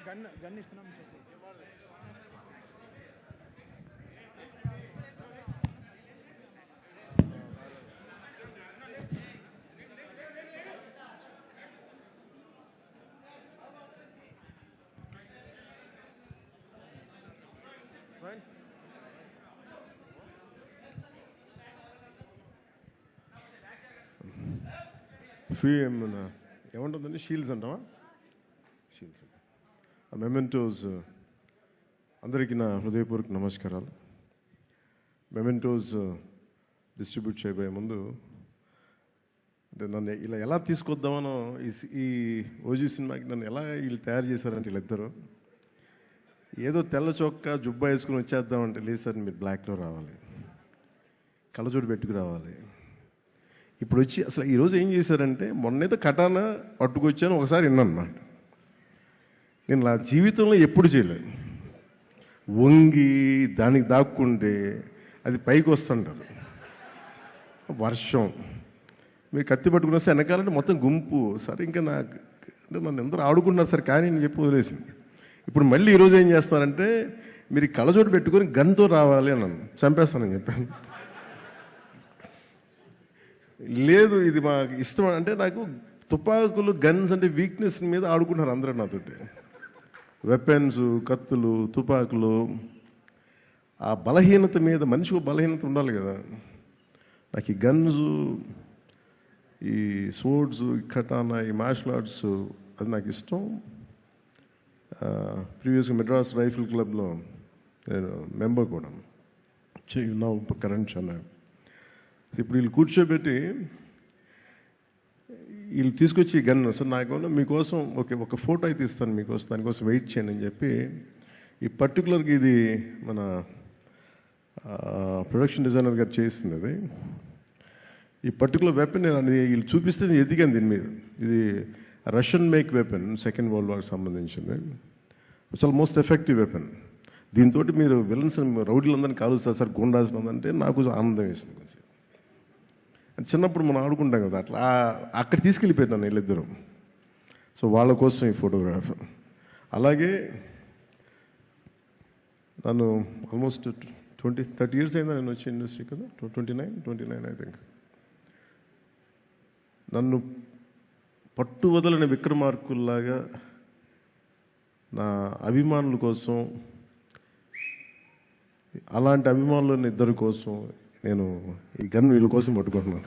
Gun ఇస్తున్నాం చెప్పు. ఏమంటుందండి, shields అంటావా? Shields, mementos. అందరికీ నా హృదయపూర్వక నమస్కారాలు. మెమెంటోస్ డిస్ట్రిబ్యూట్ చేయబోయే ముందు నన్ను ఇలా ఎలా తీసుకొద్దామనో ఈ ఓజీ సినిమాకి నన్ను ఎలా వీళ్ళు తయారు చేశారంటే వీళ్ళిద్దరు ఏదో తెల్ల చొక్కా జుబ్బా వేసుకుని వచ్చేద్దామంటే లేదు సార్, మీరు బ్లాక్లో రావాలి, కళ్ళజోడు పెట్టుకు రావాలి. ఇప్పుడు వచ్చి అసలు ఈరోజు ఏం చేశారంటే, మొన్నైతే కటానా పట్టుకొచ్చాను, ఒకసారి విన్నాను అన్నమాట. నేను నా జీవితంలో ఎప్పుడు చేయలేదు. వంగి దానికి దాక్కుంటే అది పైకి వస్తుంటారు. వర్షం, మీరు కత్తి పట్టుకుని వస్తే వెనకాలంటే మొత్తం గుంపు. సరే ఇంకా నాకు అంటే నన్ను అందరూ ఆడుకుంటున్నారు సార్, కానీ నేను చెప్పి వదిలేసింది. ఇప్పుడు మళ్ళీ ఈరోజు ఏం చేస్తారంటే, మీరు కళ్ళజోడు పెట్టుకొని గన్తో రావాలి అని నన్ను చంపేస్తానని చెప్పాను. లేదు, ఇది మాకు ఇష్టం అంటే, నాకు తుపాకులు గన్స్ అంటే వీక్నెస్ మీద ఆడుకుంటున్నారు అందరూ నాతోటి. వెపన్స్, కత్తులు, తుపాకులు, ఆ బలహీనత మీద మనిషికి బలహీనత ఉండాలి కదా. నాకు ఈ గన్స్, ఈ స్వోర్డ్స్, ఈ కటానా, ఈ మార్షల్ ఆర్ట్స్ అది నాకు ఇష్టం. ప్రీవియస్గా మెడ్రాస్ రైఫిల్ క్లబ్లో నేను మెంబర్ కూడా, నా కరెంట్ ఛానల్. ఇప్పుడు వీళ్ళు కూర్చోబెట్టి వీళ్ళు తీసుకొచ్చి గన్ సార్ నాకు మీకోసం ఒక ఫోటో అయితే ఇస్తాను మీకోసం, దానికోసం వెయిట్ చేయండి అని చెప్పి, ఈ పర్టికులర్గా ఇది మన ప్రొడక్షన్ డిజైనర్ గారు చేసింది. అది ఈ పర్టికులర్ వెపన్ నేను వీళ్ళు చూపిస్తే నేను ఎదిగాను దీని మీద. ఇది Russian make weapon, second world వార్కి సంబంధించింది. చాలా మోస్ట్ ఎఫెక్టివ్ వెపన్. దీంతో మీరు విలన్స్, రౌడీలందరినీ కాలుస్తారు సార్, గుండాల్సినందంటే నాకు ఆనందం వేస్తుంది. చిన్నప్పుడు మనం ఆడుకుంటాం కదా, అట్లా అక్కడ తీసుకెళ్ళిపోతాను వీళ్ళిద్దరూ. సో వాళ్ళ కోసం ఈ ఫోటోగ్రాఫ్. అలాగే నన్ను ఆల్మోస్ట్ 30 years అయిందా నేను వచ్చి ఇండస్ట్రీ కదా, 29 ఐ థింక్. నన్ను పట్టు వదలని విక్రమార్కుల్లాగా నా అభిమానుల కోసం, అలాంటి అభిమానులని ఇద్దరి కోసం నేను ఈ గన్ వీళ్ళ కోసం పట్టుకుంటున్నాను.